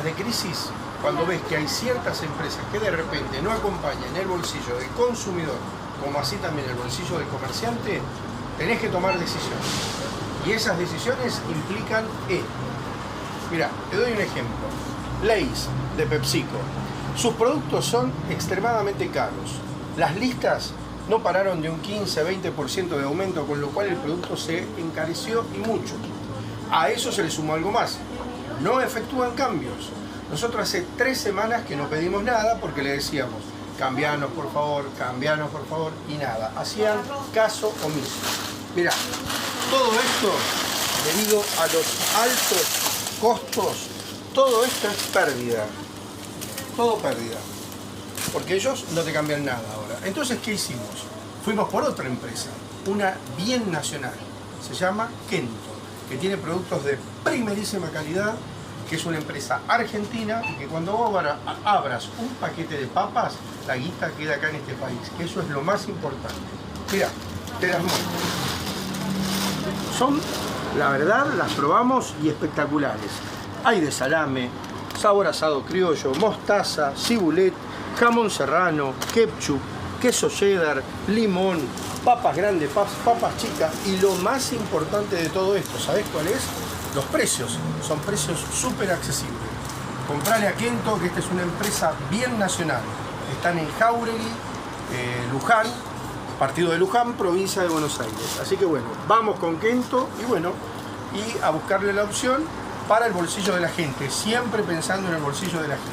de crisis, cuando ves que hay ciertas empresas que de repente no acompañan el bolsillo del consumidor, como así también el bolsillo del comerciante, tenés que tomar decisiones. Y esas decisiones implican esto. Mirá, te doy un ejemplo. Lay's de PepsiCo. Sus productos son extremadamente caros. Las listas no pararon de un 15-20% de aumento, con lo cual el producto se encareció y mucho. A eso se le sumó algo más. No efectúan cambios. Nosotros hace 3 semanas que no pedimos nada porque le decíamos, cambianos por favor, y nada. Hacían caso omiso. Mirá, todo esto, debido a los altos costos, todo esto es pérdida. Todo pérdida. Porque ellos no te cambian nada ahora. Entonces, ¿qué hicimos? Fuimos por otra empresa, una bien nacional. Se llama Kento, que tiene productos de primerísima calidad, que es una empresa argentina y que cuando vos abras un paquete de papas, la guita queda acá en este país, que eso es lo más importante. Mira, te las muestro. Son, la verdad, las probamos y espectaculares. Hay de salame, sabor asado criollo, mostaza, cibulet, jamón serrano, ketchup, queso cheddar, limón, papas grandes, papas chicas y lo más importante de todo esto, ¿sabés cuál es? Los precios. Son precios súper accesibles. Comprale a Kento, que esta es una empresa bien nacional. Están en Jáuregui, Luján, partido de Luján, provincia de Buenos Aires. Así que bueno, vamos con Kento y a buscarle la opción para el bolsillo de la gente, siempre pensando en el bolsillo de la gente.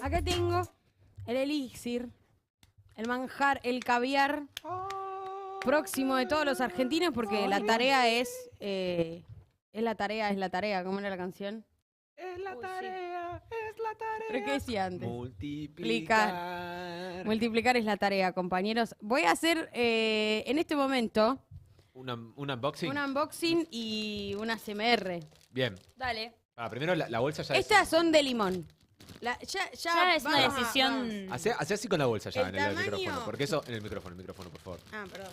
Acá tengo el elixir, el manjar, el caviar próximo de todos los argentinos, porque la tarea es la tarea, ¿cómo era la canción? Es la tarea. ¿Pero qué decía antes? Multiplicar. Multiplicar es la tarea, compañeros. Voy a hacer en este momento ¿Un unboxing? un unboxing y una CMR. Bien. Dale. Primero la bolsa ya Estas son de limón. Ya es una vamos a- decisión. vamos. Hacé así con la bolsa ya El en el tamaño- micrófono. Porque eso, en el micrófono, por favor. Ah, perdón.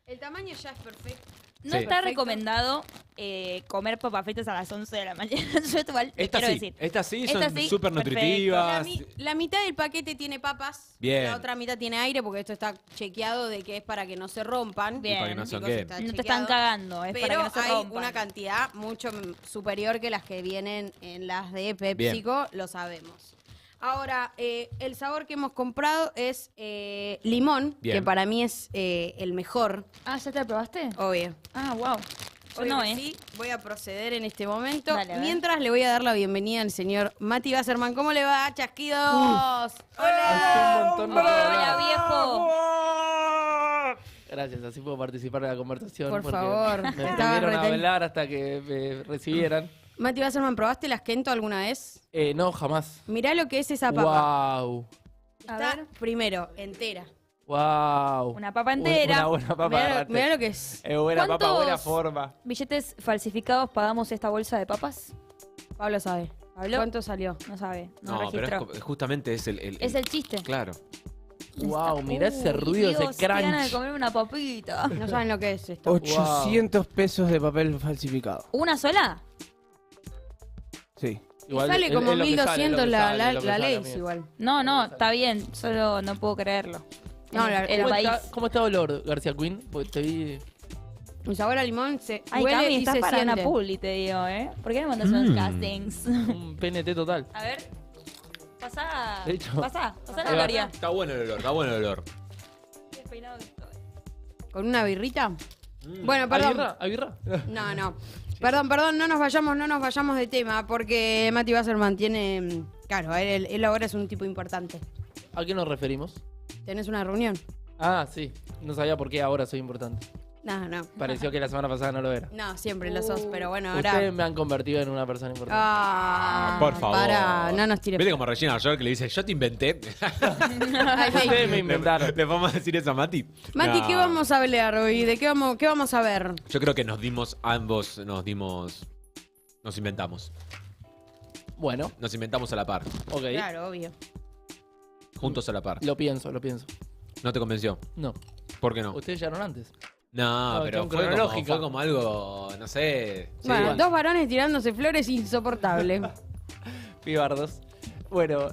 El tamaño ya es perfecto. No Sí. está Perfecto. recomendado comer papas fritas a las 11 de la mañana. Yo igual te Estas quiero sí, decir. estas sí Estas son sí, súper La, nutritivas. la mitad del paquete tiene papas, Bien. la otra mitad tiene aire, porque esto está chequeado de que es para que no se rompan. Bien. Para que no Chicos, sonqueen. está No te chequeado. están cagando, es Pero para que no se hay rompan. una cantidad mucho superior que las que vienen en las de PepsiCo, lo sabemos. Ahora, el sabor que hemos comprado es limón, Bien. que para mí es el mejor, Ah, ¿ya te la probaste? obvio. Ah, wow. Yo Obvio no, que sí, voy a proceder en este momento. Dale, a ver. Mientras le voy a dar la bienvenida al señor Mati Wasserman. ¿Cómo le va, chasquidos? ¡Hola! Hace un montón de Hola, viejo. Gracias, así puedo participar de la conversación. Por porque favor. Me Estaba pidieron a reten- hablar hasta que me recibieran. Mati Wasserman, ¿probaste las Kento alguna vez? No, jamás. Mirá lo que es esa papa. Wow. A Está, ver. primero, entera. Wow. Una papa entera. Una buena papa. Mirá agarrate. mirá lo que es. Buena papa, ¿Cuántos- buena forma. ¿Billetes falsificados pagamos esta bolsa de papas? Pablo sabe. ¿Pablo? ¿Cuánto salió? No sabe, no, No, pero registró. justamente es el... Es el chiste. Claro. Wow, mirá ese Uy, ruido, Dios, ese qué ganas de crunch. comer una papita. No saben lo que es esto. 800 pesos de papel falsificado. ¿Una sola? Sí. Y sale como es lo que 1200 sale, la, es la, lo que la sale, ley amigo. igual. No, está bien. Solo no puedo creerlo. No, el ¿Cómo país. ¿Cómo está olor, García Queen? Porque te vi... El sabor a limón se Ay, huele Cami, y estás se para siente. una publi, te digo, ¿eh? ¿Por qué no mandas unos castings? un PNT total. A ver. Pasá. De hecho. Pasá la Ahí va. gloria. Está bueno el olor, está bueno el olor. Qué despeinado que estoy. ¿Con una birrita? Bueno, ¿Hay perdón. birra? ¿Hay birra? No. Perdón, no nos vayamos de tema, porque Mati Wasserman tiene... Claro, él ahora es un tipo importante. ¿A qué nos referimos? ¿Tenés una reunión? Ah, sí. No sabía por qué ahora soy importante. No. Pareció que la semana pasada no lo era. No, siempre lo sos, pero bueno, ahora... Ustedes me han convertido en una persona importante. Ah, Por favor. Pará, no nos tires. Viste como Regina York que le dice, yo te inventé. Ay, Ustedes me inventaron. ¿Le podemos decir eso a Mati? Mati, No. ¿qué vamos a hablar hoy? ¿De qué vamos a ver? Yo creo que nos inventamos. Bueno, Nos inventamos a la par. ok. Claro, obvio. Juntos a la par. Lo pienso. ¿No te convenció? No. ¿Por qué no? Ustedes llegaron antes. No, No, pero tengo fue como, cronológica. fue como algo, no sé. Sí, Bueno, igual. 2 varones tirándose flores insoportable. Pibardos. Bueno,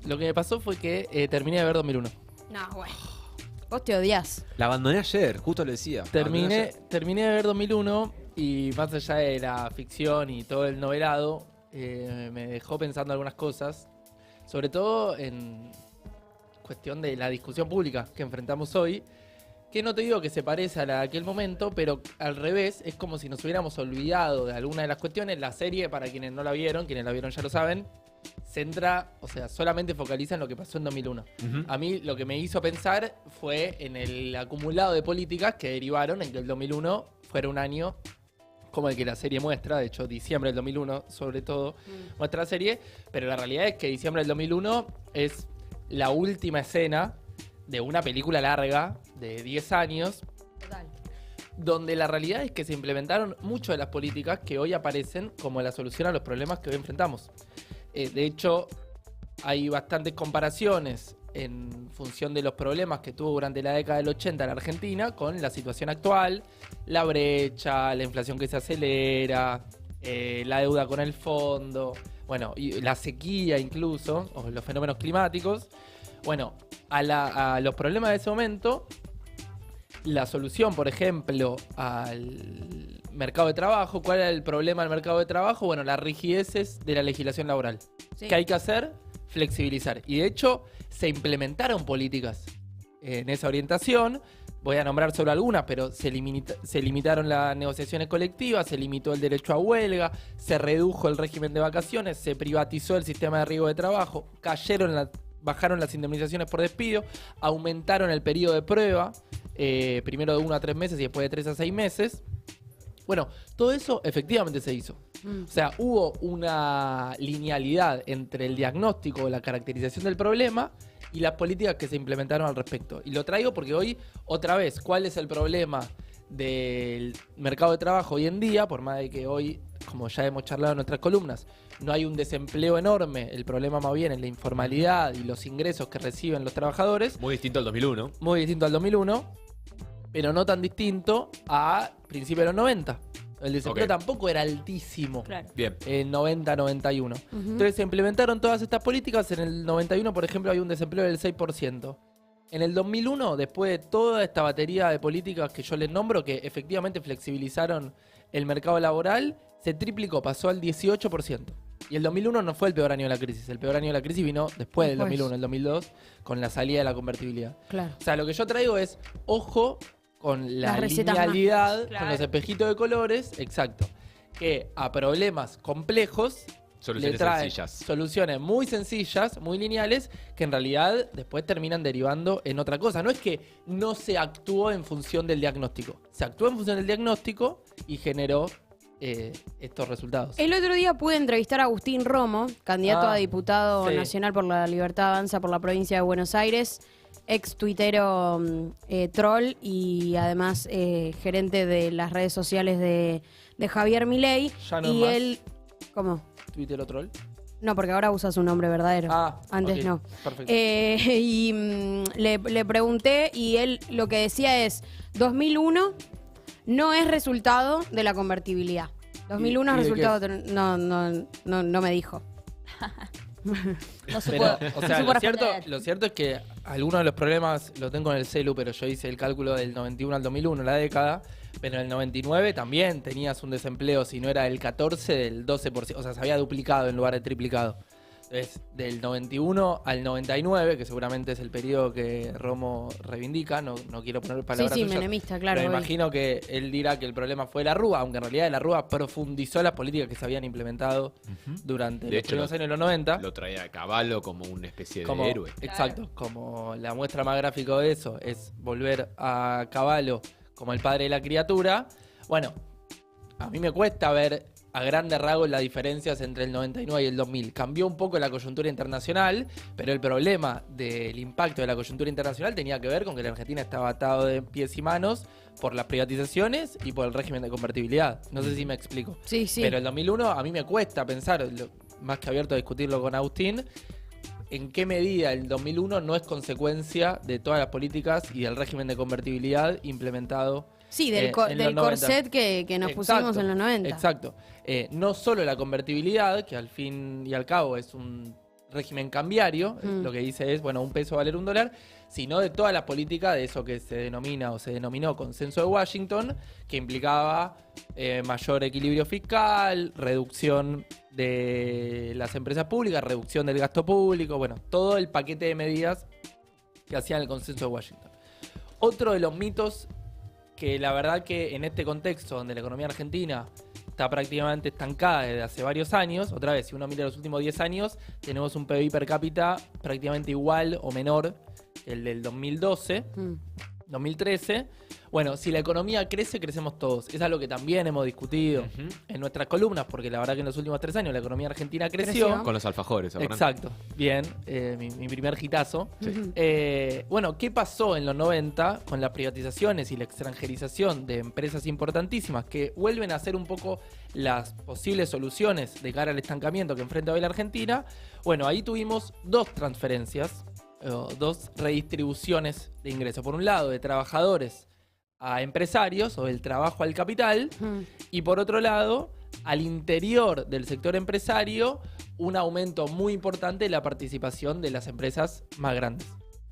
lo que me pasó fue que terminé de ver 2001. No, bueno. Vos te odias. La abandoné ayer, justo lo decía. La abandoné ayer. Terminé de ver 2001 y más allá de la ficción y todo el novelado, me dejó pensando algunas cosas, sobre todo en cuestión de la discusión pública que enfrentamos hoy, que no te digo que se parece a la de aquel momento, pero al revés, es como si nos hubiéramos olvidado de alguna de las cuestiones. La serie, para quienes no la vieron, quienes la vieron ya lo saben, centra, o sea, solamente focaliza en lo que pasó en 2001. Ujú. A mí lo que me hizo pensar fue en el acumulado de políticas que derivaron en que el 2001 fuera un año como el que la serie muestra. De hecho, diciembre del 2001, sobre todo, muestra la serie. Pero la realidad es que diciembre del 2001 es la última escena de una película larga de 10 años, Total. donde la realidad es que se implementaron muchas de las políticas que hoy aparecen como la solución a los problemas que hoy enfrentamos. De hecho, hay bastantes comparaciones en función de los problemas que tuvo durante la década del 80 la Argentina con la situación actual, la brecha, la inflación que se acelera, la deuda con el fondo, bueno, y la sequía incluso, o los fenómenos climáticos. Bueno, a los problemas de ese momento, la solución, por ejemplo, al mercado de trabajo. ¿Cuál era el problema del mercado de trabajo? Bueno, las rigideces de la legislación laboral. Sí. ¿Qué hay que hacer? Flexibilizar. Y de hecho, se implementaron políticas en esa orientación. Voy a nombrar solo algunas, pero se limitaron las negociaciones colectivas, se limitó el derecho a huelga, se redujo el régimen de vacaciones, se privatizó el sistema de riesgo de trabajo, bajaron las indemnizaciones por despido, aumentaron el periodo de prueba, primero de 1 a 3 meses y después de 3 a 6 meses. Bueno, todo eso efectivamente se hizo. O sea, hubo una linealidad entre el diagnóstico, la caracterización del problema y las políticas que se implementaron al respecto. Y lo traigo porque hoy, otra vez, ¿cuál es el problema del mercado de trabajo hoy en día? Por más de que hoy, como ya hemos charlado en nuestras columnas, no hay un desempleo enorme, el problema más bien es la informalidad y los ingresos que reciben los trabajadores. Muy distinto al 2001. Muy distinto al 2001, pero no tan distinto a principios de los 90. El desempleo Ok. tampoco era altísimo. Claro. Bien. En 90-91. Ujú. Entonces se implementaron todas estas políticas. En el 91, por ejemplo, hay un desempleo del 6%. En el 2001, después de toda esta batería de políticas que yo les nombro, que efectivamente flexibilizaron el mercado laboral, se triplicó, pasó al 18%. Y el 2001 no fue el peor año de la crisis. El peor año de la crisis vino después del Después. 2001, el 2002, con la salida de la convertibilidad. Claro. O sea, lo que yo traigo es, ojo con la Las recetas linealidad, mágicas. con los Claro. espejitos de colores, exacto. Que a problemas complejos le Soluciones trae sencillas. soluciones muy sencillas, muy lineales, que en realidad después terminan derivando en otra cosa. No es que no se actuó en función del diagnóstico. Se actuó en función del diagnóstico y generó estos resultados. El otro día pude entrevistar a Agustín Romo, candidato Ah, a diputado sí. nacional por la Libertad Avanza por la provincia de Buenos Aires, ex tuitero troll y además gerente de las redes sociales de Javier Milei. Ya no y más. él, ¿cómo? Twitter o troll. No, porque ahora usa su nombre verdadero. Antes ok, no. Perfecto. Y le pregunté y él lo que decía es 2001 no es resultado de la convertibilidad. 2001 es y de qué resultado no me dijo. No supo, Pero, o sea, no supo lo responder. cierto es que algunos de los problemas lo tengo en el celu, pero yo hice el cálculo del 91 al 2001, la década, pero en el 99 también tenías un desempleo, si no era el 14, del 12%, o sea, se había duplicado en lugar de triplicado. Entonces, del 91 al 99, que seguramente es el periodo que Romo reivindica, no quiero poner Sí, palabras sí, suyas, menemista, claro. pero me obvio. imagino que él dirá que el problema fue la Rúa, aunque en realidad la Rúa profundizó las políticas que se habían implementado durante De los hecho, primeros años de los 90. Lo traía a Caballo como una especie de Como, héroe. exacto, como la muestra más gráfica de eso es volver a Caballo como el padre de la criatura. Bueno, a mí me cuesta ver a grandes rasgos las diferencias entre el 99 y el 2000. Cambió un poco la coyuntura internacional, pero el problema del impacto de la coyuntura internacional tenía que ver con que la Argentina estaba atado de pies y manos por las privatizaciones y por el régimen de convertibilidad. No sé si me explico. Sí, sí. Pero el 2001 a mí me cuesta pensar, más que abierto a discutirlo con Agustín, en qué medida el 2001 no es consecuencia de todas las políticas y del régimen de convertibilidad implementado. Sí, en los del 90. corset que nos pusimos Exacto, en los 90. Exacto. No solo la convertibilidad, que al fin y al cabo es un régimen cambiario, lo que dice es, bueno, un peso valer un dólar, sino de toda la política de eso que se denomina o se denominó Consenso de Washington, que implicaba mayor equilibrio fiscal, reducción de las empresas públicas, reducción del gasto público, bueno, todo el paquete de medidas que hacían el Consenso de Washington. Otro de los mitos que la verdad que en este contexto donde la economía argentina está prácticamente estancada desde hace varios años, otra vez, si uno mira los últimos 10 años, tenemos un PBI per cápita prácticamente igual o menor que el del 2012, 2013. Bueno, si la economía crece, crecemos todos. Es algo que también hemos discutido en nuestras columnas, porque la verdad que en los últimos 3 años la economía argentina creció. Con los alfajores, ¿verdad? Exacto, bien, mi primer hitazo. Bueno, ¿qué pasó en los 90 con las privatizaciones y la extranjerización de empresas importantísimas que vuelven a ser un poco las posibles soluciones de cara al estancamiento que enfrenta hoy la Argentina? Bueno, ahí tuvimos 2 transferencias, 2 redistribuciones de ingresos. Por un lado, de trabajadores a empresarios o del trabajo al capital, y por otro lado, al interior del sector empresario, un aumento muy importante de la participación de las empresas más grandes.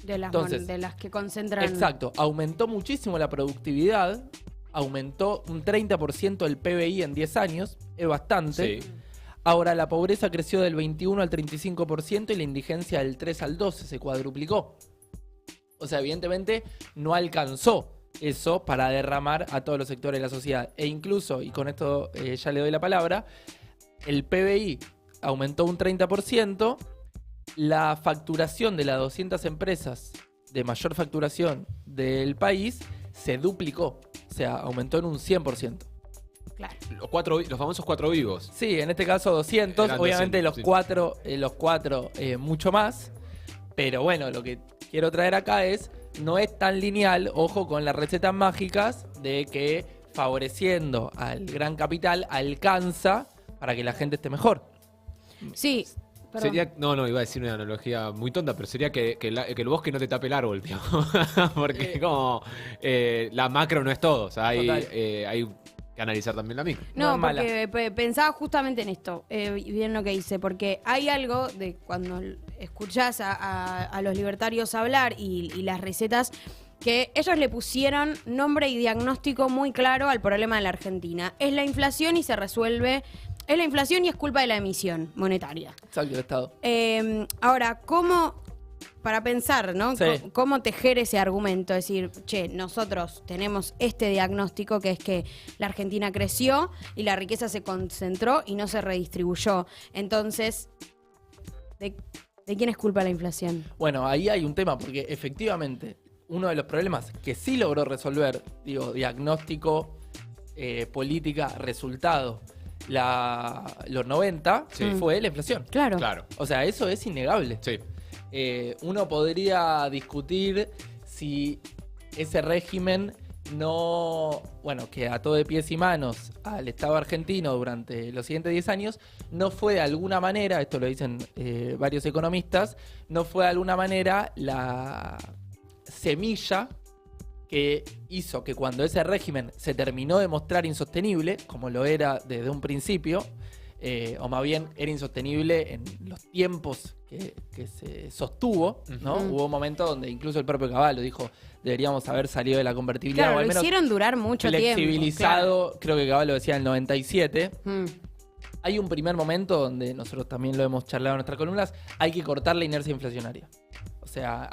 De las, Entonces, de las que concentran... Exacto, aumentó muchísimo la productividad, aumentó un 30% el PBI en 10 años, es bastante. Sí. Ahora la pobreza creció del 21 al 35% y la indigencia del 3 al 12, se cuadruplicó. O sea, evidentemente no alcanzó eso para derramar a todos los sectores de la sociedad. E incluso, y con esto ya le doy la palabra, el PBI aumentó un 30%, la facturación de las 200 empresas de mayor facturación del país se duplicó, o sea, aumentó en un 100%. Claro. Los famosos 4 vivos. Sí, en este caso 200, Eran obviamente 200, los cuatro mucho más, pero bueno, lo que quiero traer acá es, no es tan lineal, ojo con las recetas mágicas de que favoreciendo al gran capital alcanza para que la gente esté mejor. Sí, perdón. Sería, iba a decir una analogía muy tonta, pero sería que el bosque no te tape el árbol, tío. Porque como la macro no es todo, o sea, hay que analizar también la micro. No, es mala. porque pensaba justamente en esto, y bien lo que hice, porque hay algo de cuando escuchás a los libertarios hablar y las recetas, que ellos le pusieron nombre y diagnóstico muy claro al problema de la Argentina. Es la inflación y se resuelve, es la inflación y es culpa de la emisión monetaria. Exacto, el Estado. Ahora, para pensar, ¿no? Sí. ¿Cómo tejer ese argumento? Es decir, che, nosotros tenemos este diagnóstico que es que la Argentina creció y la riqueza se concentró y no se redistribuyó. Entonces, ¿de quién es culpa la inflación? Bueno, ahí hay un tema, porque efectivamente uno de los problemas que sí logró resolver, diagnóstico, política, resultado, los 90, fue la inflación. Claro. O sea, eso es innegable. Sí. Uno podría discutir si ese régimen que ató de pies y manos al Estado argentino durante los siguientes 10 años, no fue de alguna manera, esto lo dicen varios economistas, no fue de alguna manera la semilla que hizo que cuando ese régimen se terminó de mostrar insostenible, como lo era desde un principio, o más bien era insostenible en los tiempos que se sostuvo, ¿no? Hubo un momento donde incluso el propio Cavallo dijo, deberíamos haber salido de la convertibilidad, Claro, o al lo menos hicieron durar mucho tiempo. flexibilizado, creo que Cavallo decía en el 97. Mm. Hay un primer momento donde nosotros también lo hemos charlado en nuestras columnas, hay que cortar la inercia inflacionaria. O sea,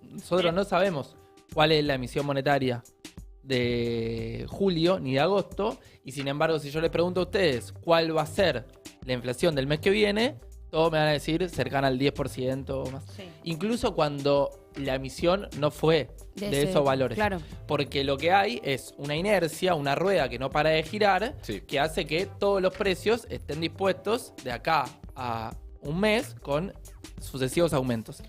nosotros no sabemos cuál es la emisión monetaria de julio ni de agosto, y sin embargo, si yo les pregunto a ustedes cuál va a ser la inflación del mes que viene, todos me van a decir cercana al 10% o más. Sí. Incluso cuando la emisión no fue de esos valores. Claro. Porque lo que hay es una inercia, una rueda que no para de girar, que hace que todos los precios estén dispuestos de acá a un mes con sucesivos aumentos.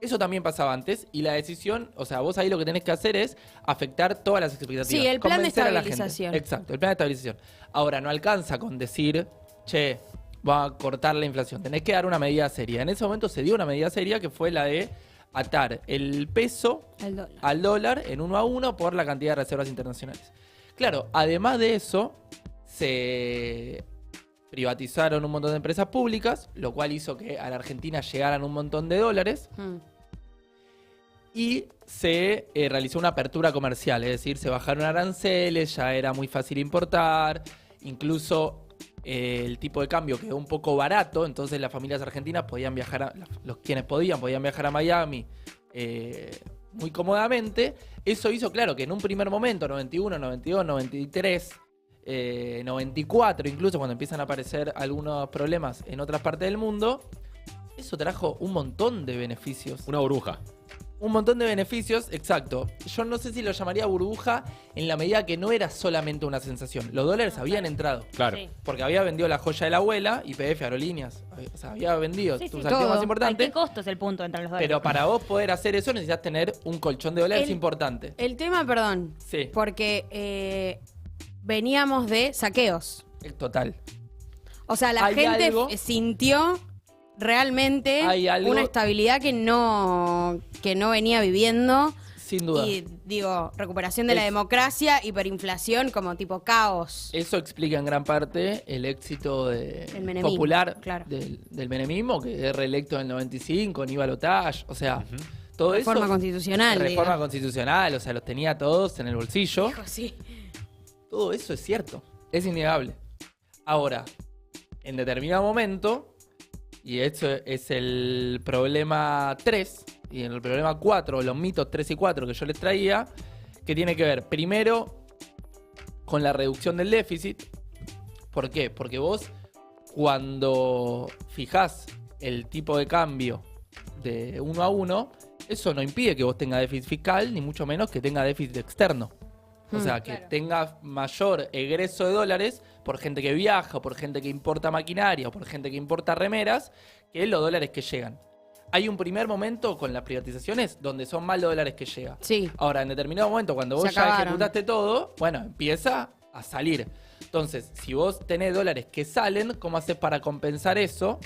Eso también pasaba antes, y la decisión, o sea, vos ahí lo que tenés que hacer es afectar todas las expectativas. Sí, el plan de convencer a la gente. estabilización. Exacto, el plan de estabilización. Ahora, no alcanza con decir, che, va a cortar la inflación. Tenés que dar una medida seria. En ese momento se dio una medida seria que fue la de atar el peso El dólar. al dólar en 1 a 1 por la cantidad de reservas internacionales. Claro, además de eso, se privatizaron un montón de empresas públicas, lo cual hizo que a la Argentina llegaran un montón de dólares. Y se realizó una apertura comercial, es decir, se bajaron aranceles, ya era muy fácil importar, incluso el tipo de cambio quedó un poco barato, entonces las familias argentinas podían viajar, quienes podían viajar a Miami muy cómodamente. Eso hizo, claro, que en un primer momento, 91, 92, 93, 94, incluso cuando empiezan a aparecer algunos problemas en otras partes del mundo, eso trajo un montón de beneficios. Una burbuja. Un montón de beneficios, exacto. Yo no sé si lo llamaría burbuja en la medida que no era solamente una sensación. Los dólares habían entrado. Claro. Sí. Porque había vendido la joya de la abuela, YPF, aerolíneas. O sea, había vendido Sí, tus sí. activos Todo. más ¿A importantes. qué costo es el punto entre los dólares? Pero para vos poder hacer eso necesitas tener un colchón de dólares El- importante. El tema, perdón, Sí, porque veníamos de saqueos. total. O sea, la Hay gente algo- sintió realmente Hay algo- una estabilidad que no venía viviendo. Sin duda. Y digo, recuperación de la Es- democracia, hiperinflación, como tipo caos. Eso explica en gran parte el éxito El menemismo, popular claro. del menemismo, que es reelecto en el 95, Aníbal Otage. O sea, todo Reforma eso. constitucional. Reforma digo. constitucional, o sea, los tenía todos en el bolsillo. Hijo, sí. Todo eso es cierto, es innegable. Ahora, en determinado momento, y eso es el problema 3, y en el problema 4, los mitos 3 y 4 que yo les traía, que tiene que ver primero con la reducción del déficit. ¿Por qué? Porque vos, cuando fijás el tipo de cambio de 1 a 1, eso no impide que vos tengas déficit fiscal, ni mucho menos que tenga déficit externo. O sea, que Claro. tenga mayor egreso de dólares por gente que viaja, o por gente que importa maquinaria, o por gente que importa remeras, que los dólares que llegan. Hay un primer momento con las privatizaciones donde son más los dólares que llegan. Sí. Ahora, en determinado momento, cuando vos Se ya acabaron. ejecutaste todo, bueno, empieza a salir. Entonces, si vos tenés dólares que salen, ¿cómo haces para compensar eso?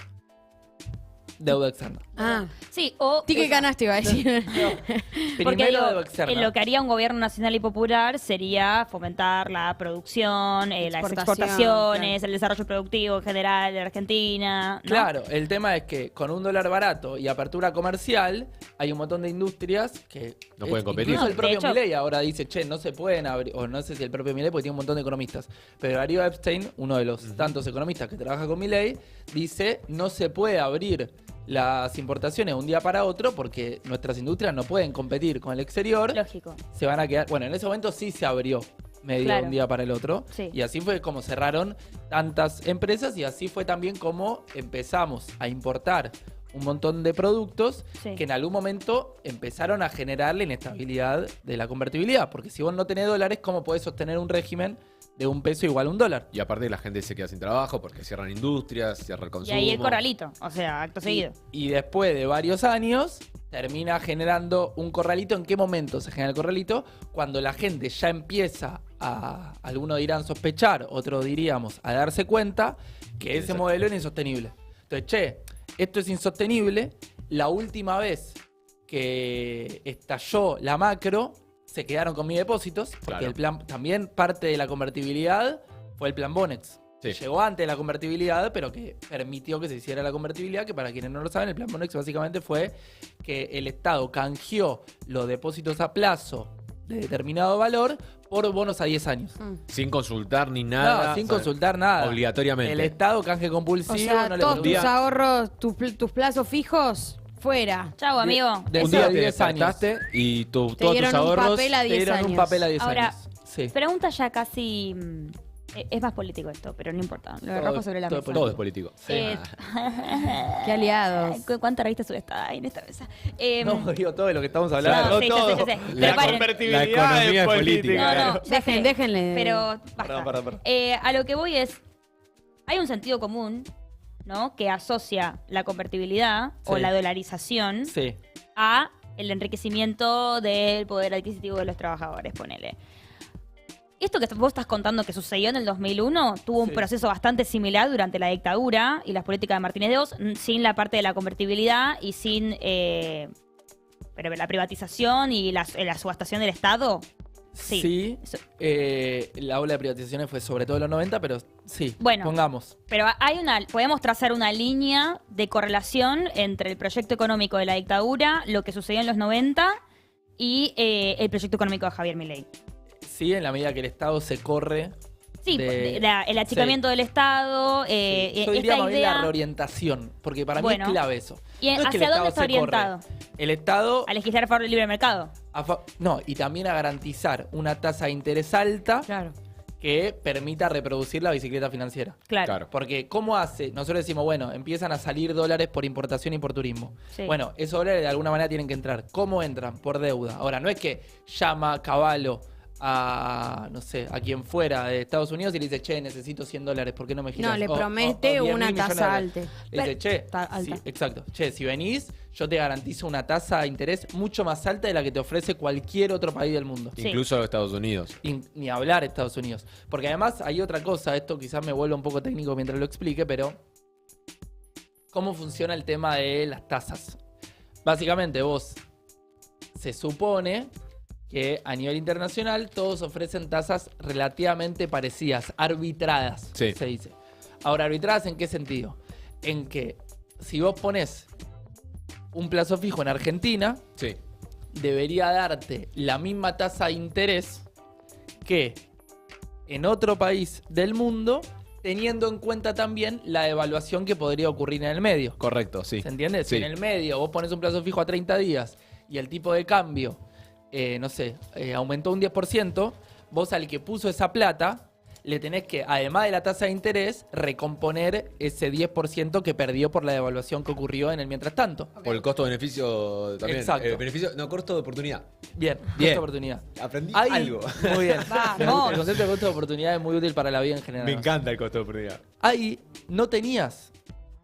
Deuda externa. Ah, Sí, o... ti que ganaste, iba a decir. Porque Primero digo, deuda externa. lo que haría un gobierno nacional y popular sería fomentar la producción, las Exportación, exportaciones, claro. el desarrollo productivo en general de Argentina. ¿no? Claro, el tema es que con un dólar barato y apertura comercial, hay un montón de industrias que No pueden competir. Incluso No, el propio de hecho- Milei ahora dice, che, no se pueden abrir, o no sé si el propio Milei, porque tiene un montón de economistas, pero Darío Epstein, uno de los tantos economistas que trabaja con Milei, dice, no se puede abrir las importaciones de un día para otro porque nuestras industrias no pueden competir con el exterior, Lógico. se van a quedar, bueno, en ese momento sí se abrió medio Claro. de un día para el otro. Sí. Y así fue como cerraron tantas empresas y así fue también como empezamos a importar un montón de productos Sí. que en algún momento empezaron a generar la inestabilidad de la convertibilidad. Porque si vos no tenés dólares, ¿cómo podés sostener un régimen de un peso igual a un dólar? Y aparte la gente se queda sin trabajo porque cierran industrias, cierra el Y consumo. ahí el corralito, o sea, acto seguido. Y después de varios años, termina generando un corralito. ¿En qué momento se genera el corralito? Cuando la gente ya empieza a, algunos dirán sospechar, otros diríamos a darse cuenta que ese Exacto. modelo es insostenible. Entonces, che, esto es insostenible. La última vez que estalló la macro, se quedaron con mis depósitos, porque Claro. el plan, también parte de la convertibilidad fue el plan Bonex. Sí. Llegó antes de la convertibilidad, pero que permitió que se hiciera la convertibilidad, que para quienes no lo saben, el plan Bonex básicamente fue que el Estado canjeó los depósitos a plazo de determinado valor por bonos a 10 años. Sin consultar ni nada. No, sin o sea, consultar nada. Obligatoriamente. El Estado canje compulsivo, O sea, no le todos tus preguntaba. ahorros, tus plazos fijos, fuera. Chau, amigo. de- Un Eso día a te 10 años. despertaste y todos tus dieron un ahorros. papel a Te 10 dieron un años. papel a 10 Ahora, años. Sí. Pregunta ya casi... es más político esto, pero no importa. Lo arrojo sobre la todo mesa. Todo es político. Eh, Qué aliados. ¿Cuántas revistas está ahí en esta mesa? No, digo todo de lo que estamos hablando. No, sí, ya sé, ya sé. La Pero paren. convertibilidad La economía es política. No, no, ya sé. Déjenle. Pero basta. Perdón. A lo que voy es, hay un sentido común, ¿no? Que asocia la convertibilidad o Sí. la dolarización Sí. a el enriquecimiento del poder adquisitivo de los trabajadores, ponele. esto que vos estás contando que sucedió en el 2001 tuvo un Sí. proceso bastante similar durante la dictadura y las políticas de Martínez de Hoz, sin la parte de la convertibilidad y sin pero la privatización y la subastación del Estado. Sí. Sí, Eso- la ola de privatizaciones fue sobre todo en los 90, pero sí, Bueno. pongamos. Pero podemos trazar una línea de correlación entre el proyecto económico de la dictadura, lo que sucedió en los 90 y el proyecto económico de Javier Milei. Sí, en la medida que el Estado se corre. Sí, de- el achicamiento del Estado, Yo diría esta más bien la idea. reorientación, porque para mí Bueno. es clave eso. ¿Y No es que hacia el dónde Estado está se corre. orientado? El Estado, A legislar a favor del libre mercado. no, y también a garantizar una tasa de interés alta Claro. que permita reproducir la bicicleta financiera. Claro. Claro. Porque, ¿cómo hace? Nosotros decimos, bueno, empiezan a salir dólares por importación y por turismo. Sí. Bueno, esos dólares de alguna manera tienen que entrar. ¿Cómo entran? Por deuda. Ahora, no es que llama Caballo a, no sé, a quien fuera de Estados Unidos y le dice, che, necesito $100, ¿por qué no me giras? No, le O promete 10.000 una millones de tasa dólares. alta. Le dice, che, Alta. sí, exacto. Che, si venís, yo te garantizo una tasa de interés mucho más alta de la que te ofrece cualquier otro país del mundo. Sí. Incluso los Estados Unidos. Ni hablar Estados Unidos. Porque además hay otra cosa, esto quizás me vuelva un poco técnico mientras lo explique, pero ¿cómo funciona el tema de las tasas? Básicamente vos, se supone que a nivel internacional todos ofrecen tasas relativamente parecidas, arbitradas, Sí. se dice. Ahora, ¿arbitradas en qué sentido? En que si vos pones un plazo fijo en Argentina, Sí. debería darte la misma tasa de interés que en otro país del mundo, teniendo en cuenta también la devaluación que podría ocurrir en el medio. Correcto, sí. ¿Se entiende? Si Sí. en el medio vos pones un plazo fijo a 30 días y el tipo de cambio, no sé, aumentó un 10%, vos al que puso esa plata le tenés que, además de la tasa de interés, recomponer ese 10% que perdió por la devaluación que ocurrió en el mientras tanto. Por el costo-beneficio también. Exacto. Beneficio, no, costo de oportunidad. Bien, Bien. esta oportunidad. Aprendí Ahí- algo. Muy bien. Vamos. El concepto de costo de oportunidad es muy útil para la vida en general. Me encanta el costo de oportunidad. Ahí no tenías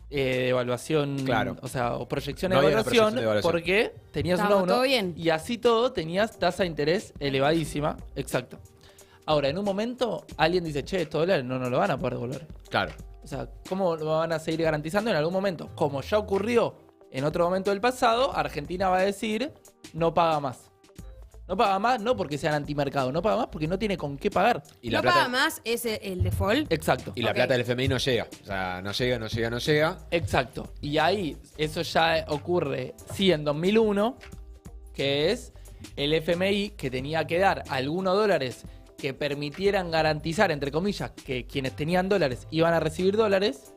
evaluación, Claro. o sea, o proyección de No había una evaluación, proyección de evaluación. porque tenías Estaba uno a uno todo bien. y así todo tenías tasa de interés elevadísima. Exacto. Ahora, en un momento, alguien dice, che, estos dólares no nos lo van a poder devolver. Claro. O sea, ¿cómo lo van a seguir garantizando en algún momento? Como ya ocurrió en otro momento del pasado, Argentina va a decir, no paga más. No paga más, no porque sean antimercado, no paga más porque no tiene con qué pagar. Y la No plata, paga más es el default. Exacto. y la Ok. plata del FMI no llega. O sea, no llega. Exacto. Y ahí eso ya ocurre, sí, en 2001, que es el FMI que tenía que dar algunos dólares que permitieran garantizar, entre comillas, que quienes tenían dólares iban a recibir dólares.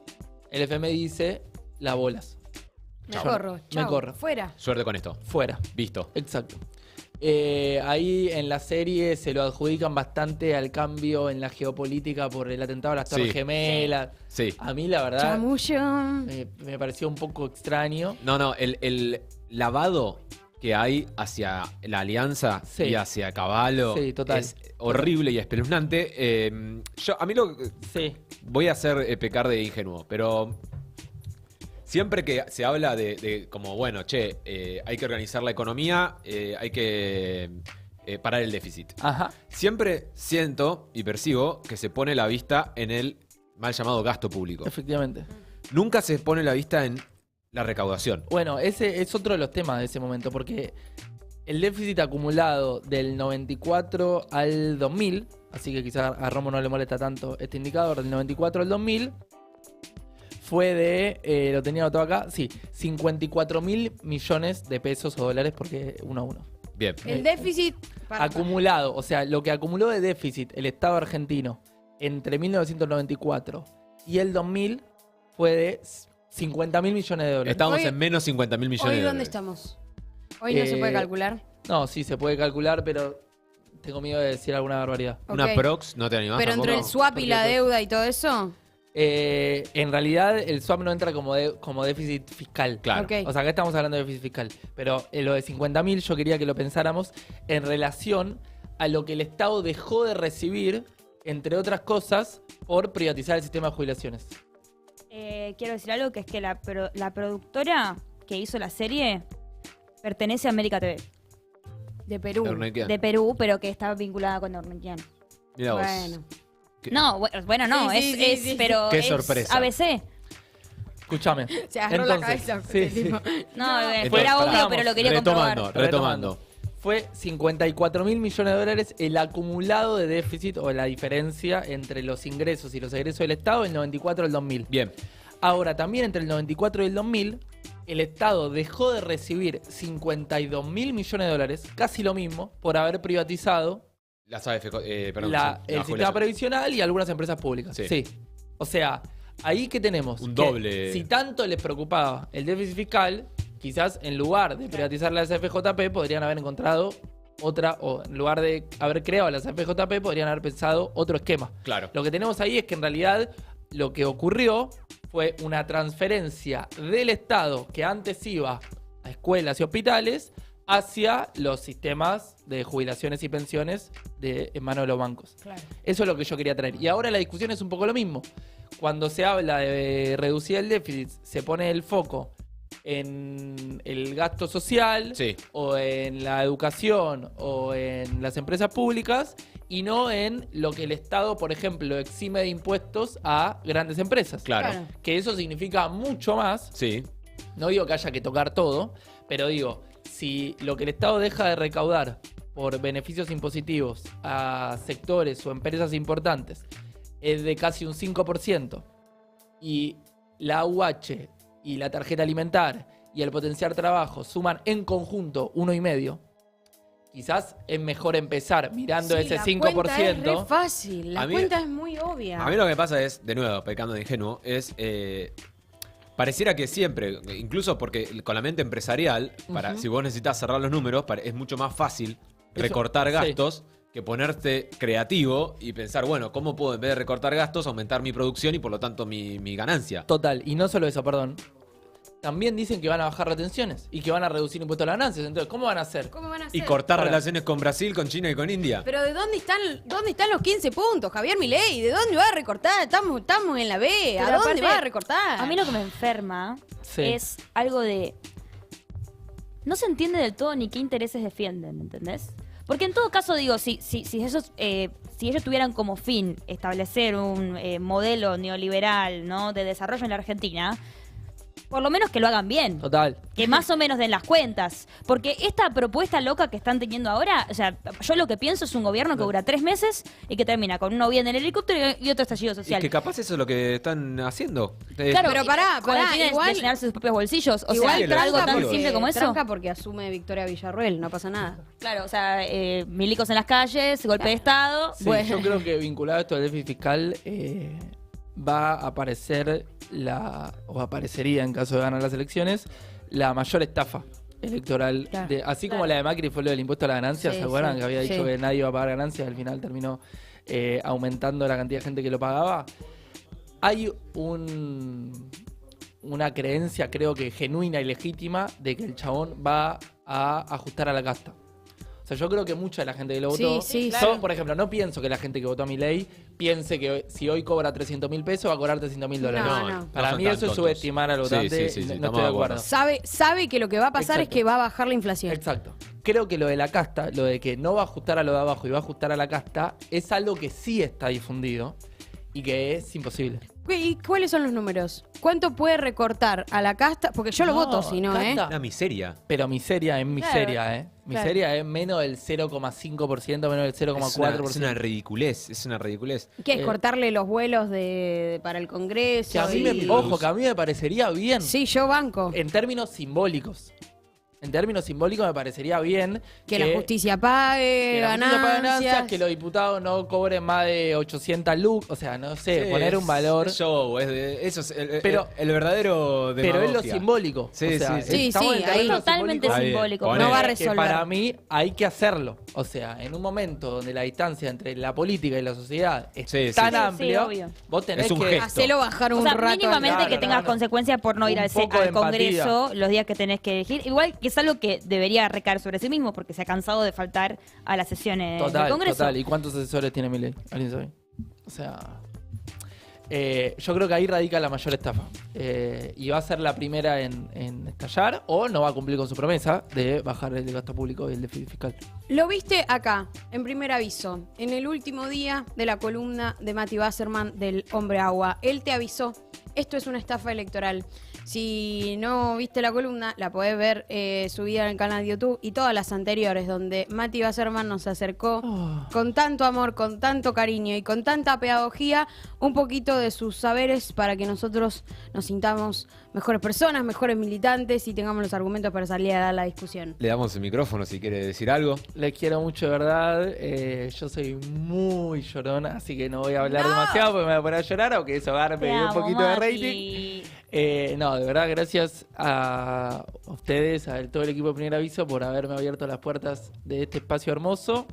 El FMI dice, las bolas, Me Chao. corro. Me Chao. corro. Fuera. Suerte con esto. fuera. Visto. Exacto. Ahí en la serie se lo adjudican bastante al cambio en la geopolítica por el atentado a las Torres Sí. Gemelas. Sí. A mí, la verdad, Chamullo. me pareció un poco extraño. No, el lavado que hay hacia la alianza Sí. y hacia Caballo Sí, total. es horrible y espeluznante. A mí Sí. voy a hacer pecar de ingenuo, pero siempre que se habla de como, bueno, che, hay que organizar la economía, hay que parar el déficit. Ajá. Siempre siento y percibo que se pone la vista en el mal llamado gasto público. Efectivamente. Nunca se pone la vista en la recaudación. Bueno, ese es otro de los temas de ese momento, porque el déficit acumulado del 94 al 2000, así que quizás a Romo no le molesta tanto este indicador, del 94 al 2000, fue de, lo tenía anotado acá, sí, 54.000 millones de pesos o dólares, porque uno a uno. Bien. El déficit. Acumulado, o sea, lo que acumuló de déficit el Estado argentino entre 1994 y el 2000 fue de 50.000 millones de dólares. Estamos Hoy- en menos 50.000 millones ¿Hoy de dónde dólares. estamos? Hoy no se puede calcular. No, sí, se puede calcular, pero tengo miedo de decir alguna barbaridad. Una Ok. prox, no te animás Pero entre el tampoco? swap y la Porque- deuda y todo eso. En realidad, el swap no entra como déficit fiscal. Claro. Ok. O sea, acá estamos hablando de déficit fiscal. Pero lo de 50.000 yo quería que lo pensáramos en relación a lo que el Estado dejó de recibir, entre otras cosas, por privatizar el sistema de jubilaciones. Quiero decir algo, que es que la productora que hizo la serie pertenece a América TV, De Perú. Eurnequian. de Perú, pero que está vinculada con Ornequian. Mirá vos. Bueno. No, bueno, no, Sí, sí, sí, sí. pero Qué es sorpresa. ABC. Escúchame. Se agarró la Entonces, cabeza. sí, sí. tipo, No, Entonces, era obvio, paramos. pero lo quería Retomando, comprobar. retomando. Fue 54 mil millones de dólares el acumulado de déficit o la diferencia entre los ingresos y los egresos del Estado del 94 al 2000. Bien. Ahora, también entre el 94 y el 2000, el Estado dejó de recibir 52 mil millones de dólares, casi lo mismo, por haber privatizado Las AF, perdón. el sistema previsional y algunas empresas públicas. Sí. Sí. O sea, ahí que tenemos. Un que doble. Si tanto les preocupaba el déficit fiscal, quizás en lugar de privatizar las FJP podrían haber encontrado otra, o en lugar de haber creado las FJP podrían haber pensado otro esquema. Claro. Lo que tenemos ahí es que en realidad lo que ocurrió fue una transferencia del Estado que antes iba a escuelas y hospitales hacia los sistemas de jubilaciones y pensiones en manos de los bancos. Claro. Eso es lo que yo quería traer. Y ahora la discusión es un poco lo mismo. Cuando se habla de reducir el déficit, se pone el foco en el gasto social, Sí. o en la educación, o en las empresas públicas, y no en lo que el Estado, por ejemplo, exime de impuestos a grandes empresas. Claro. Claro. Que eso significa mucho más. Sí. No digo que haya que tocar todo, pero digo, si lo que el Estado deja de recaudar por beneficios impositivos a sectores o empresas importantes es de casi un 5%, y la UH y la tarjeta alimentar y el potenciar trabajo suman en conjunto 1,5%, quizás es mejor empezar mirando Sí, ese la 5%. cuenta es re fácil, la A mí- cuenta es muy obvia. A mí lo que me pasa es, de nuevo, pecando de ingenuo, es. Pareciera que siempre, incluso porque con la mente empresarial, si vos necesitas cerrar los números, es mucho más fácil recortar sí. gastos que ponerte creativo y pensar, bueno, ¿cómo puedo en vez de recortar gastos aumentar mi producción y por lo tanto mi ganancia? Total, y no solo eso, perdón. También dicen que van a bajar retenciones y que van a reducir impuestos a las ganancias. Entonces, ¿cómo van a hacer? ¿Cómo van a Y hacer? cortar Ahora- relaciones con Brasil, con China y con India. Pero ¿de dónde están los 15 puntos, Javier Milei? ¿De dónde va a recortar? Estamos en la B. ¿A Pero dónde aparte, va a recortar? A mí lo que me enferma Sí. es algo de... No se entiende del todo ni qué intereses defienden, ¿entendés? Porque en todo caso, digo, si ellos tuvieran como fin establecer un modelo neoliberal, ¿no?, de desarrollo en la Argentina, por lo menos que lo hagan bien. Total. Que más o menos den las cuentas. Porque esta propuesta loca que están teniendo ahora, o sea, yo lo que pienso es un gobierno que dura 3 meses y que termina con uno bien en el helicóptero y otro estallido Y social. que capaz eso es lo que están haciendo. Claro, Pero pará, con el pará, fin de igual- llenarse sus propios bolsillos. O Igual sea, tranca algo tan porque- simple como eso. tranca porque asume Victoria Villarruel, no pasa nada. Claro, o sea, milicos en las calles, golpe de Estado. Sí, Bueno. yo creo que vinculado a esto del déficit fiscal va a aparecer o aparecería en caso de ganar las elecciones, la mayor estafa electoral. Claro. Así como la de Macri fue lo del impuesto a la ganancia, Sí, ¿se acuerdan? sí, Que había dicho sí. que nadie iba a pagar ganancias, al final terminó aumentando la cantidad de gente que lo pagaba. Hay una creencia, creo que genuina y legítima, de que el chabón va a ajustar a la casta. O sea, yo creo que mucha de la gente que lo votó... Sí, Yo, por ejemplo, no pienso que la gente que votó a Milei piense que si hoy cobra 300.000 pesos va a cobrar 300.000 dólares. No. Para son mí tan eso es tontos. subestimar al Sí, votante. sí, sí, no estamos estoy de de acuerdo. acuerdo. Sabe que lo que va a pasar Exacto. es que va a bajar la inflación. Exacto. Creo que lo de la casta, lo de que no va a ajustar a lo de abajo y va a ajustar a la casta, es algo que sí está difundido y que es imposible. ¿Y cuáles son los números? ¿Cuánto puede recortar a la casta? Porque yo lo No, voto, si no, ¿eh? casta. Una miseria. Pero miseria es miseria, ¿eh? Miseria es menos del 0,5%, menos del 0,4%. Es una ridiculez, es una ridiculez. ¿Qué es cortarle los vuelos para el Congreso? Que a mí y- ojo, que a mí me parecería bien. Sí, yo banco. En términos simbólicos. En términos simbólicos me parecería bien Que la justicia pague, que la justicia pague ganancias. que los diputados no cobren más de 800 lucas. O sea, no sé, Sí, poner un valor. es show, eso es Pero- el verdadero Pero es lo demagogia. simbólico. Sí, o sea, sí, sí. estamos Sí, en el ahí. terreno Totalmente Está bien, simbólico. ponele. No va a que resolver. para mí hay que hacerlo. O sea, en un momento donde la distancia entre la política y la sociedad es Sí, sí, tan sí. amplia, Sí, obvio. vos tenés Es un que... gesto. Hacelo bajar un O sea, rato. mínimamente Claro, que tengas no. consecuencias por no ir Un al poco de Congreso empatía. los días que tenés que elegir. Igual que es algo que debería recaer sobre sí mismo porque se ha cansado de faltar a las sesiones del Total, Congreso. total. ¿Y cuántos asesores tiene Milei? ¿Alguien sabe? O sea... Yo creo que ahí radica la mayor estafa. Y va a ser la primera en estallar o no va a cumplir con su promesa de bajar el gasto público y el déficit fiscal. Lo viste acá, en Primer Aviso, en el último día de la columna de Mati Wasserman del Hombre Agua. Él te avisó, esto es una estafa electoral. Si no viste la columna, la podés ver subida en el canal de YouTube y todas las anteriores, donde Mati Wasserman nos acercó con tanto amor, con tanto cariño y con tanta pedagogía, un poquito de sus saberes para que nosotros nos sintamos mejores personas, mejores militantes y tengamos los argumentos para salir a dar la discusión. Le damos el micrófono si quiere decir algo. Les quiero mucho, de verdad. Yo soy muy llorona, así que no voy a hablar demasiado porque me voy a poner a llorar, aunque eso agarre un poquito de rating. No, de verdad, gracias a ustedes, a todo el equipo de Primer Aviso, por haberme abierto las puertas de este espacio hermoso.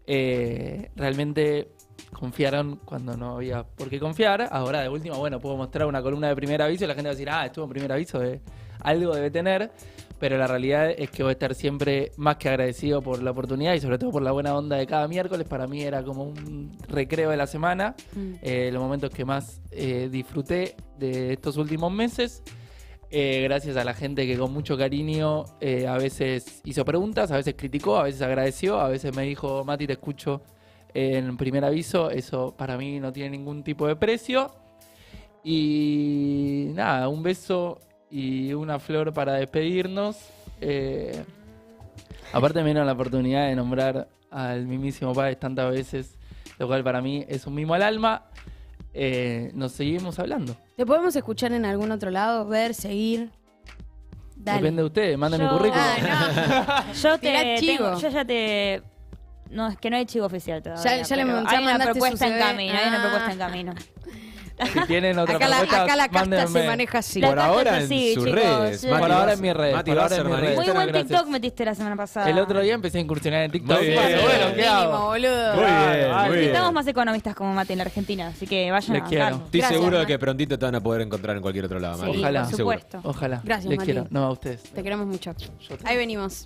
Realmente confiaron cuando no había por qué confiar. Ahora, de última, bueno, puedo mostrar una columna de Primer Aviso y la gente va a decir, estuvo en Primer Aviso, algo debe tener. Pero la realidad es que voy a estar siempre más que agradecido por la oportunidad y sobre todo por la buena onda de cada miércoles. Para mí era como un recreo de la semana, los momentos que más disfruté de estos últimos meses. Gracias a la gente que con mucho cariño a veces hizo preguntas, a veces criticó, a veces agradeció, a veces me dijo, Mati, te escucho en Primer Aviso. Eso para mí no tiene ningún tipo de precio. Y nada, un beso y una flor para despedirnos. Aparte me dieron la oportunidad de nombrar al mismísimo Páez tantas veces, lo cual para mí es un mimo al alma. Nos seguimos hablando. ¿Te podemos escuchar en algún otro lado? Ver, seguir. Dale. Depende de ustedes, manden mi Yo- currículum. Tirá chivo. Yo ya te... No, es que no hay chivo oficial todavía. Ya le pero ya hay una mandaste propuesta su en CV. camino, hay una propuesta en camino. Si tienen otra Acá propuesta, acá la casta mándenme. se maneja así. La Por casta ahora es en así, sus chicos, redes. sí. Por ahora en mis redes. Mati por ahora en mis Wasserman, redes. Muy Instagram, buen gracias. TikTok metiste la semana pasada. El otro día empecé a incursionar en TikTok. Muy bien. Bueno, ¿qué Mínimo, hago? boludo. Muy bien, muy bien. Necesitamos más economistas como Mati en la Argentina, así que vayan Les a quiero. bancarlo. Estoy Gracias, seguro de Mati. que prontito te van a poder encontrar en cualquier otro lado, Sí, Mati. Ojalá. por Seguro. supuesto. Ojalá. Gracias, Les Mati. quiero. No, a ustedes. Te queremos mucho. Yo también. Ahí venimos.